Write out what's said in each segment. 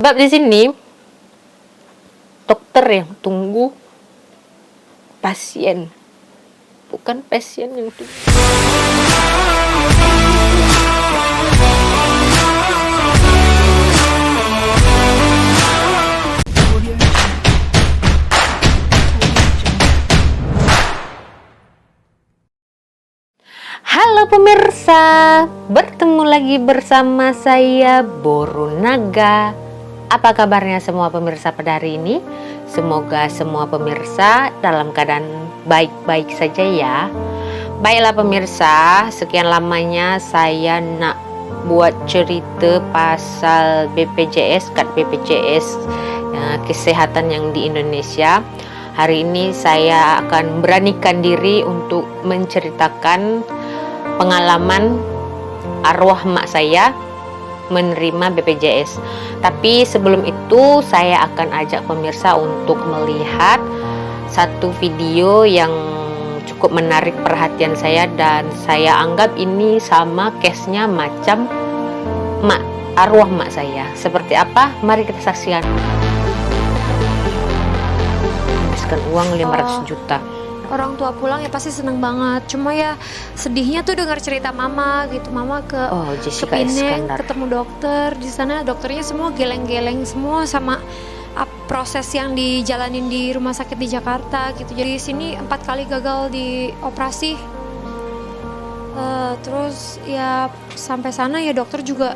Sebab di sini dokter yang tunggu pasien, bukan pasien yang tunggu. Halo pemirsa, bertemu lagi bersama saya Borunaga. Apa kabarnya semua pemirsa pada hari ini? Semoga semua pemirsa dalam keadaan baik-baik saja ya. Baiklah pemirsa, sekian lamanya saya nak buat cerita pasal BPJS, kad BPJS kesehatan yang di Indonesia. Hari ini saya akan beranikan diri untuk menceritakan pengalaman arwah mak saya menerima BPJS. Tapi sebelum itu saya akan ajak pemirsa untuk melihat satu video yang cukup menarik perhatian saya dan saya anggap ini sama case-nya macam arwah mak saya. Seperti apa? Mari kita saksikan. Habiskan uang 500 juta. Orang tua pulang ya pasti seneng banget. Cuma ya sedihnya tuh dengar cerita mama gitu. Mama ke Pineng ketemu dokter. Di sana dokternya semua geleng-geleng semua sama proses yang dijalanin di rumah sakit di Jakarta gitu. Jadi di sini 4 kali gagal di operasi. Terus ya sampai sana ya dokter juga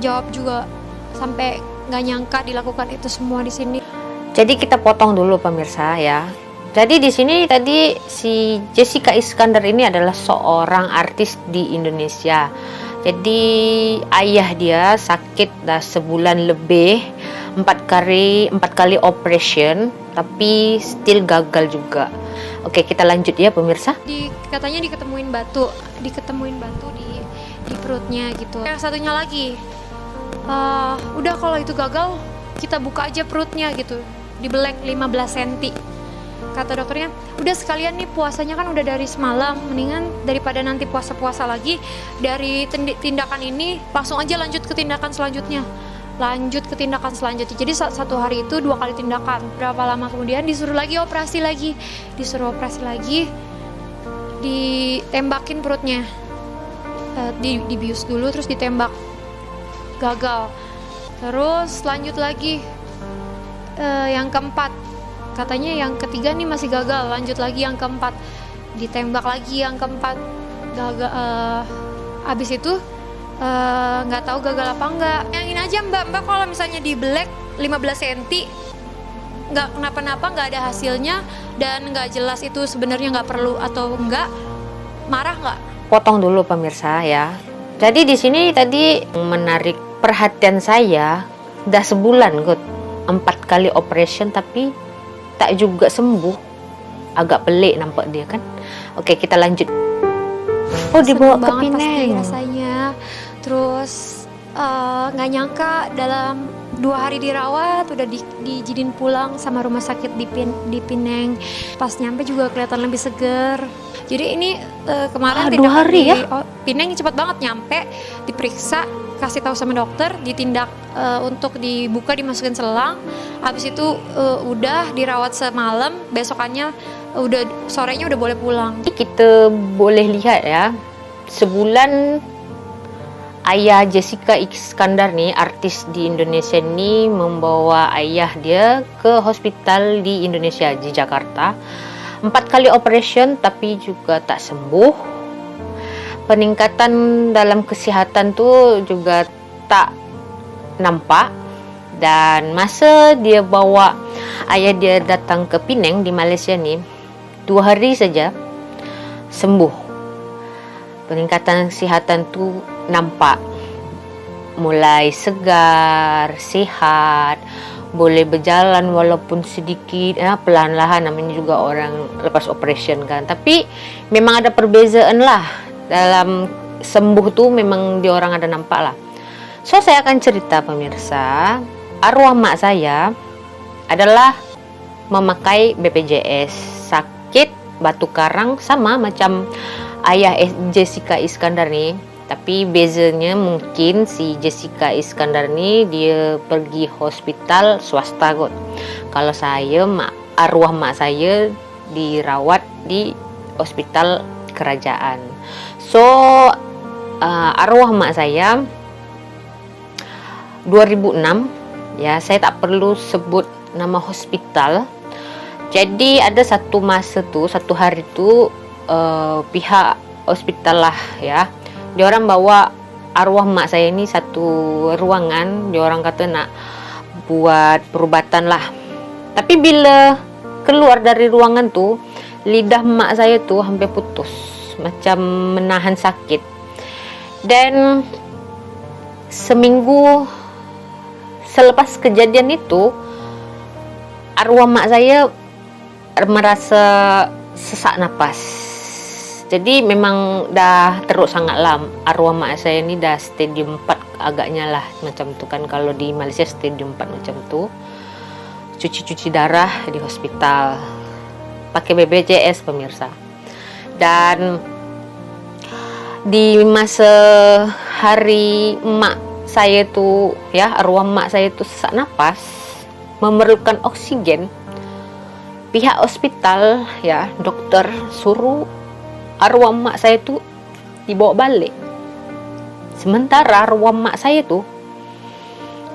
jawab juga sampai nggak nyangka dilakukan itu semua di sini. Jadi kita potong dulu pemirsa ya. Jadi di sini tadi si Jessica Iskandar ini adalah seorang artis di Indonesia. Jadi ayah dia sakit dah sebulan lebih, 4 kali operation, tapi still gagal juga. Oke, kita lanjut ya pemirsa. Katanya diketemuin batu di perutnya gitu. Yang satunya lagi, udah kalau itu gagal kita buka aja perutnya gitu, dibelek 15 cm. Kata dokternya, udah sekalian nih puasanya kan udah dari semalam, mendingan daripada nanti puasa-puasa lagi, dari tindakan ini langsung aja lanjut ke tindakan selanjutnya. Jadi satu hari itu 2 kali tindakan. Berapa lama kemudian disuruh operasi lagi, ditembakin perutnya, dibius dulu terus ditembak, gagal. Terus lanjut lagi, yang keempat, katanya yang ketiga nih masih gagal, lanjut lagi yang keempat, ditembak lagi yang keempat, gagal. Abis itu nggak tahu gagal apa enggak. Bayangin aja mbak kalau misalnya dibelek 15 cm nggak kenapa-napa, nggak ada hasilnya dan nggak jelas itu sebenarnya nggak perlu atau enggak, marah nggak? Potong dulu pemirsa ya. Jadi di sini tadi menarik perhatian saya, udah sebulan kok 4 kali operation tapi tak juga sembuh. Agak pelik nampak dia kan. Oke, kita lanjut. Oh, dibawa ke Pineng rasanya. Terus nggak nyangka dalam 2 hari dirawat udah diizinin pulang sama rumah sakit di Pineng. Pas nyampe juga kelihatan lebih seger. Jadi ini kemarin 2 hari ya? Pineng cepat banget nyampe, diperiksa, kasih tahu sama dokter, ditindak untuk dibuka, dimasukin selang. Habis itu udah dirawat semalam, besokannya sorenya udah boleh pulang. Kita boleh lihat ya, sebulan ayah Jessica Iskandar nih, artis di Indonesia nih, membawa ayah dia ke hospital di Indonesia, di Jakarta. 4 kali operation tapi juga tak sembuh. Peningkatan dalam kesehatan tuh juga tak nampak. Dan masa dia bawa ayah dia datang ke Pineng di Malaysia nih, 2 hari saja sembuh. Peningkatan kesehatan tuh nampak, mulai segar, sehat, boleh berjalan walaupun sedikit, pelan-lahan, namanya juga orang lepas operation kan. Tapi memang ada perbezaan lah dalam sembuh tuh, memang di orang ada nampak lah. So saya akan cerita pemirsa, arwah mak saya adalah memakai BPJS, sakit batu karang sama macam ayah Jessica Iskandar nih. Tapi bezanya mungkin si Jessica Iskandar ni dia pergi hospital swasta kot. Kalau saya, arwah mak saya dirawat di hospital kerajaan. So arwah mak saya 2006, ya, saya tak perlu sebut nama hospital. Jadi ada satu hari tu pihak hospital lah, ya, diorang bawa arwah mak saya ni satu ruangan. Diorang kata nak buat perubatan lah. Tapi bila keluar dari ruangan tu, lidah mak saya tu hampir putus, macam menahan sakit. Dan seminggu selepas kejadian itu, arwah mak saya merasa sesak napas. Jadi memang dah teruk sangat lah. Arwah mak saya ni dah stadium 4 agaknya lah, macam tu kan. Kalau di Malaysia stadium 4 macam tu. Cuci-cuci darah di hospital, pakai BPJS pemirsa. Dan di masa hari mak saya tu, ya, arwah mak saya tu sesak napas, memerlukan oksigen, pihak hospital, ya, doktor suruh arwah mak saya tu dibawa balik. Sementara arwah mak saya tu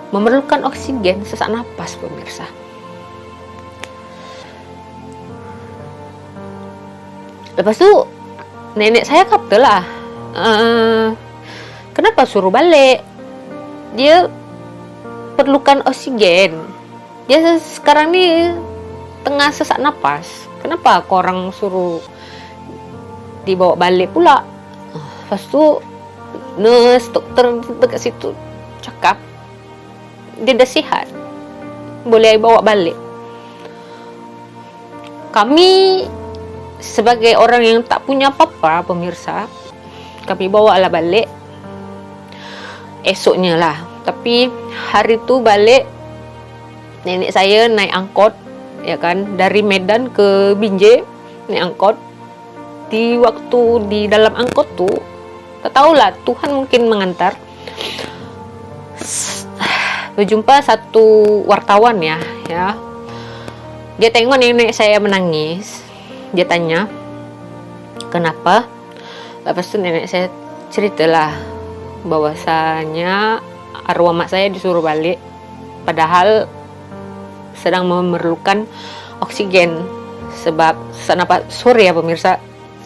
memerlukan oksigen, sesak napas pemirsa. Lepas tu nenek saya kata lah, kenapa suruh balik? Dia perlukan oksigen. Dia sekarang ni tengah sesak napas. Kenapa korang suruh dibawa balik pula? Lepas tu nurse, doktor dekat situ cakap dia dah sihat, boleh bawa balik. Kami sebagai orang yang tak punya apa-apa pemirsa, kami bawa lah balik esoknya lah. Tapi hari tu balik, nenek saya naik angkot, ya kan, dari Medan ke Binjai, naik angkot. Di waktu di dalam angkot tu, tak tahulah, Tuhan mungkin mengantar, berjumpa satu wartawan, ya. Dia tengok nenek saya menangis. Dia tanya, kenapa? Lepas tu nenek saya ceritalah bahwasanya arwah mak saya disuruh balik, padahal sedang memerlukan oksigen sebab sesak napas. Sorry ya pemirsa,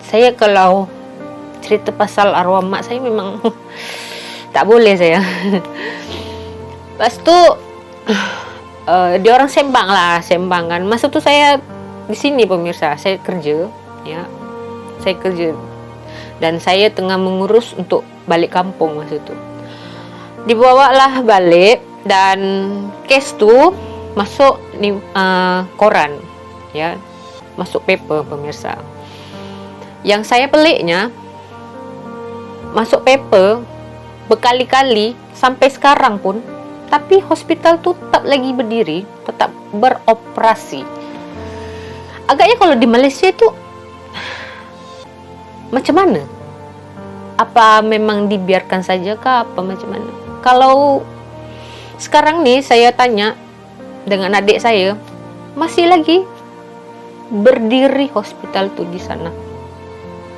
saya kalau cerita pasal arwah mak saya memang tak boleh saya. Lepas tu dia orang sembang kan. Masa tu saya di sini pemirsa, saya kerja, ya, saya kerja dan saya tengah mengurus untuk balik kampung masa tu. Dibawalah balik dan kes tu masuk ni koran, ya, masuk paper pemirsa. Yang saya peliknya, masuk paper berkali-kali sampai sekarang pun, tapi hospital tu tetap lagi berdiri, tetap beroperasi. Agaknya kalau di Malaysia tu macam mana? Apa memang dibiarkan saja kah, apa macam mana? Kalau sekarang ni saya tanya dengan adik saya, masih lagi berdiri hospital tu di sana.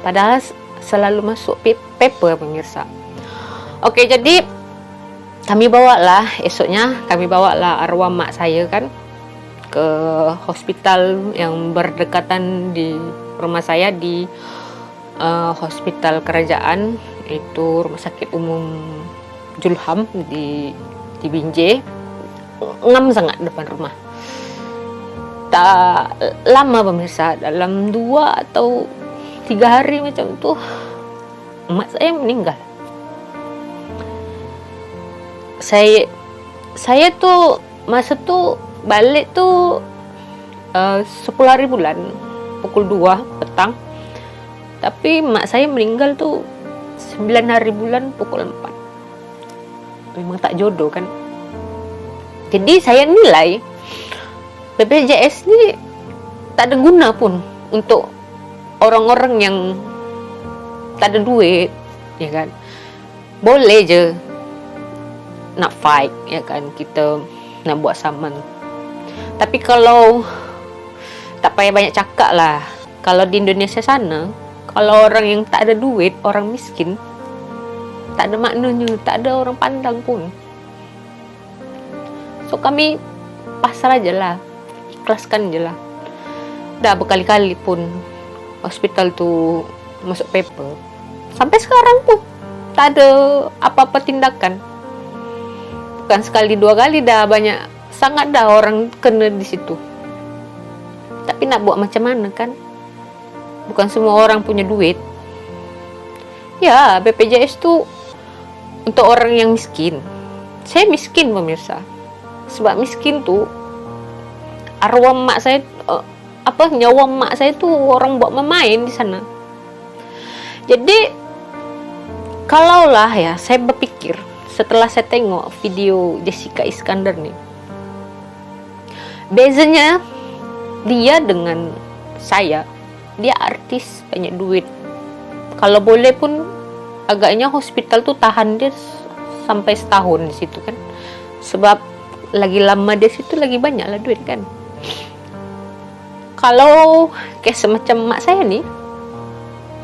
Padahal selalu masuk paper pemirsa. Okey, jadi kami bawalah arwah mak saya kan ke hospital yang berdekatan di rumah saya, di hospital kerajaan, itu Rumah Sakit Umum Julham di Binjai. Ngam sangat depan rumah. Tak lama pemirsa, dalam 2 atau 3 hari macam tu, mak saya meninggal. Saya tu masa tu balik tu 10 hari bulan, pukul 2 petang. Tapi mak saya meninggal tu 9 hari bulan, pukul 4. Memang tak jodoh kan. Jadi saya nilai BPJS ni tak ada guna pun untuk orang-orang yang tak ada duit, ya kan. boleh je nak fight, ya kan, kita nak buat saman. Tapi kalau tak payah banyak cakap lah. Kalau di Indonesia sana, kalau orang yang tak ada duit, orang miskin, tak ada maknanya, tak ada orang pandang pun. So kami pasrah aja lah, ikhlaskan je lah. Dah berkali-kali pun hospital tu masuk paper. Sampai sekarang pun tak ada apa-apa tindakan. Bukan sekali dua kali, dah banyak sangat dah orang kena di situ. Tapi nak buat macam mana kan? Bukan semua orang punya duit. Ya, BPJS tu untuk orang yang miskin. Saya miskin pemirsa. Sebab miskin tu arwah mak saya, nyawa mak saya tu orang buat memain di sana. Jadi kalaulah ya, saya berpikir setelah saya tengok video Jessica Iskandar nih, bezanya dia dengan saya, dia artis banyak duit. Kalau boleh pun agaknya hospital tuh tahan dia sampai setahun di situ kan, sebab lagi lama di situ lagi banyak lah duit kan. Kalau kayak semacam mak saya nih,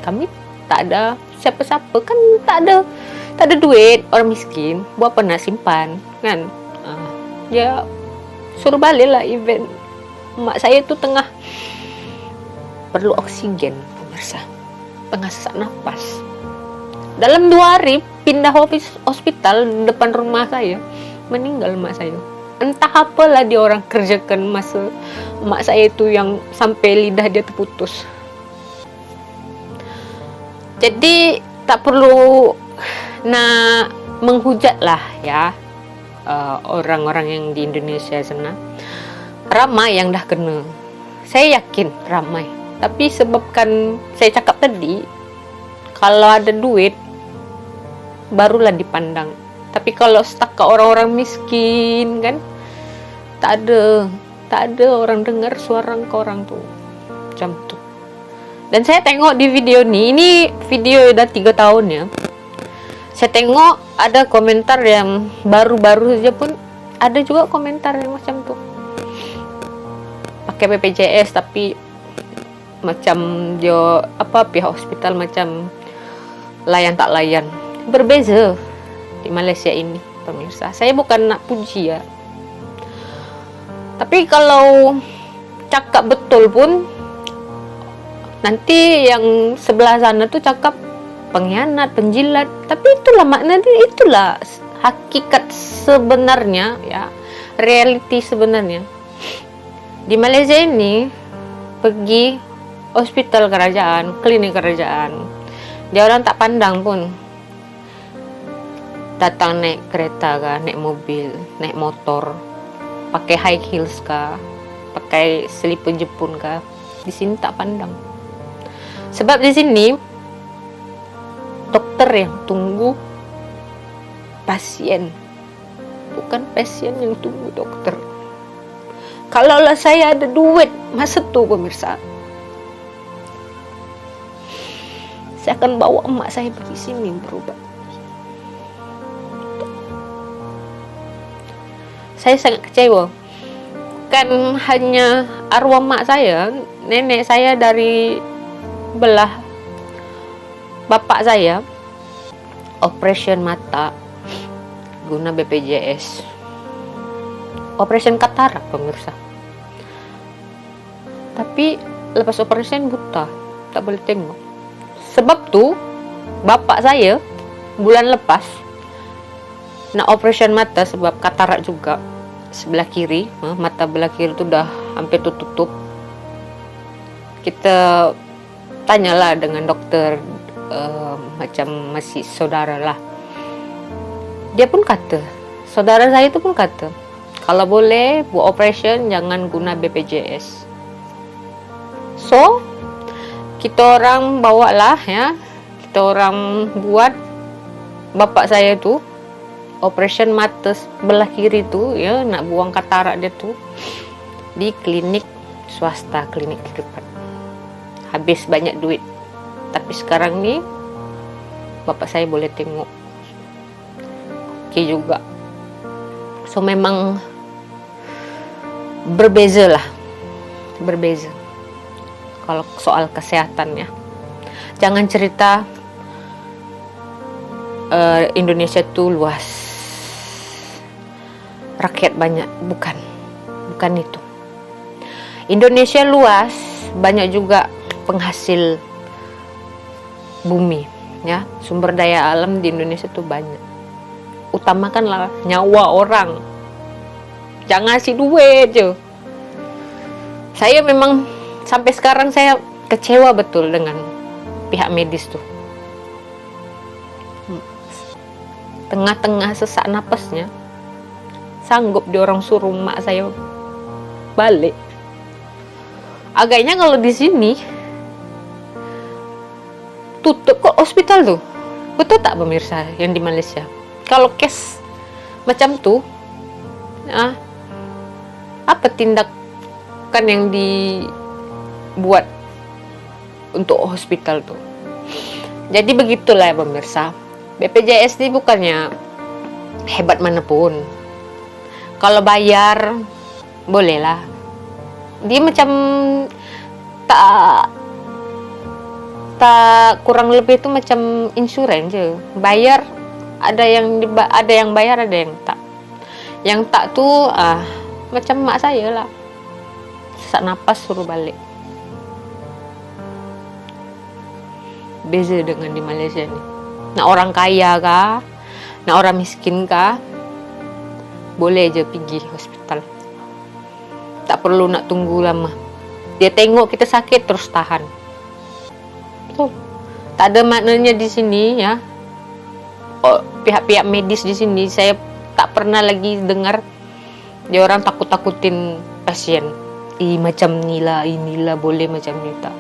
kami tak ada siapa-siapa kan, tak ada duit, orang miskin, buat apa nak simpan kan. Ya suruh balik lah. Event mak saya tu tengah perlu oksigen pemirsa, tengah sesak nafas. Dalam 2 hari pindah hospital depan rumah saya, meninggal mak saya. Entah apalah dia orang kerjakan masa mak saya itu yang sampai lidah dia terputus. Jadi tak perlu nak menghujat lah ya, orang-orang yang di Indonesia sana. Ramai yang dah kena, saya yakin ramai. Tapi sebabkan saya cakap tadi, kalau ada duit barulah dipandang. Tapi kalau setakat orang-orang miskin kan, tak ada orang dengar suara orang tu macam tu. Dan saya tengok di video ini video dah 3 tahun ya. Saya tengok ada komentar yang baru-baru saja pun ada juga komentar yang macam tu. Pakai BPJS tapi macam dia pihak hospital macam layan tak layan. Berbeza di Malaysia ini pemirsa. Saya bukan nak puji ya. Tapi kalau cakap betul pun nanti yang sebelah sana tuh cakap pengkhianat, penjilat. Tapi itulah makna dia, itulah hakikat sebenarnya ya, reality sebenarnya. Di Malaysia ini pergi hospital kerajaan, klinik kerajaan, dia orang tak pandang pun. Datang naik kereta kah, naik mobil, naik motor, pakai high heels kah, pakai selipar Jepun kah, di sini tak pandang. Sebab di sini dokter yang tunggu pasien, bukan pasien yang tunggu dokter. Kalaulah saya ada duit masa tu pemirsa, saya akan bawa emak saya pergi sini berobat. Saya sangat kecewa. Kan hanya arwah mak saya, nenek saya dari belah bapak saya operation mata guna BPJS, operation katarak pemirsa. Tapi lepas operation buta, tak boleh tengok. Sebab tu bapak saya bulan lepas nak operation mata sebab katarak juga sebelah kiri, mata belah kiri tu dah hampir tutup. Kita tanyalah dengan dokter, macam masih saudara lah. Dia pun kata, saudara saya tu pun kata, kalau boleh buat operation jangan guna BPJS. So kita orang bawalah ya, kita orang buat bapak saya tu operation mata belah kiri tu ya, nak buang katarak dia tu di klinik swasta, klinik privat. Habis banyak duit. Tapi sekarang ni bapak saya boleh tengok laki juga. So memang berbeza kalau soal kesehatan ya. Jangan cerita Indonesia tuh luas, rakyat banyak, bukan itu. Indonesia luas, banyak juga penghasil bumi ya, sumber daya alam di Indonesia tuh banyak. Utamakanlah nyawa orang, jangan ngasih duit aja. Saya memang sampai sekarang saya kecewa betul dengan pihak medis tuh. Tengah-tengah sesak napasnya sanggup diorang suruh mak saya balik. Agaknya kalau di sini tutup kok hospital tuh. Betul tak pemirsa yang di Malaysia? Kalau case macam tuh, apa tindakan yang dibuat untuk hospital tuh? Jadi begitulah ya pemirsa. BPJS ini bukannya hebat manapun. Kalau bayar bolehlah. Dia macam tak kurang lebih itu macam insurans je. Bayar ada yang bayar, ada yang tak. Yang tak tuh macam mak saya lah. Sesak napas suruh balik. Beza dengan di Malaysia nih. Nak orang kaya kah, nak orang miskin kah, boleh aja pergi hospital. Tak perlu nak tunggu lama. Dia tengok kita sakit terus tahan. Betul. Tak ada maknanya di sini ya. Pihak-pihak medis di sini saya tak pernah lagi dengar dia orang takut-takutin pasien. Macam inilah boleh macam ni tak.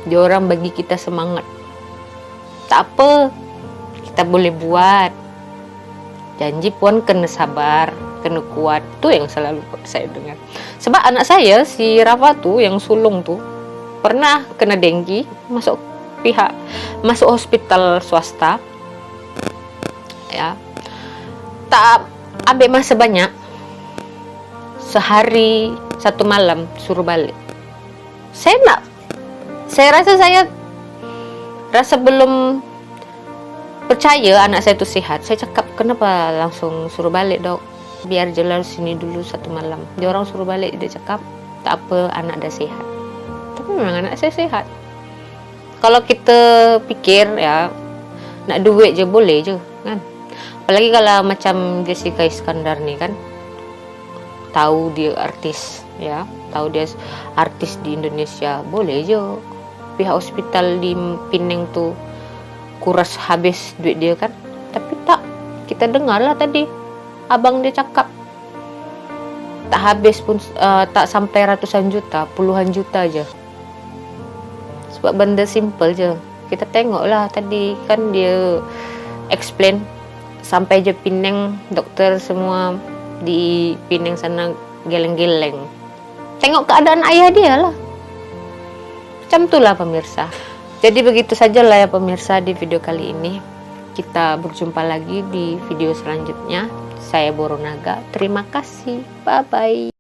Dia orang bagi kita semangat. Tak apa, kita boleh buat. Janji puan kena sabar, kena kuat. Itu yang selalu saya dengar. Sebab anak saya si Rafa tuh yang sulung tuh pernah kena dengki, masuk hospital swasta. Ya. Tak ambil masa banyak. Sehari 1 malam suruh balik. Saya rasa belum percaya anak saya itu sehat. Saya cakap, kenapa langsung suruh balik dok? Biar jalan sini dulu 1 malam. Dia orang suruh balik, dia cakap, tak apa, anak dah sehat. Tapi memang anak saya sehat. Kalau kita pikir ya, nak duit je boleh je kan. Apalagi kalau macam Jessica Iskandar nih kan, tahu dia artis ya, tahu dia artis di Indonesia, boleh je pihak hospital di Penang tuh kuras habis duit dia kan. Tapi tak, kita dengar lah tadi abang dia cakap tak habis pun, tak sampai ratusan juta, puluhan juta aja. Sebab benda simple je. Kita tengok lah tadi kan dia explain sampai je Penang, doktor semua di Penang sana geleng-geleng. Tengok keadaan ayah dia lah. Macam itulah pemirsa. Jadi begitu sajalah ya pemirsa di video kali ini. Kita berjumpa lagi di video selanjutnya. Saya Boronaga. Terima kasih. Bye-bye.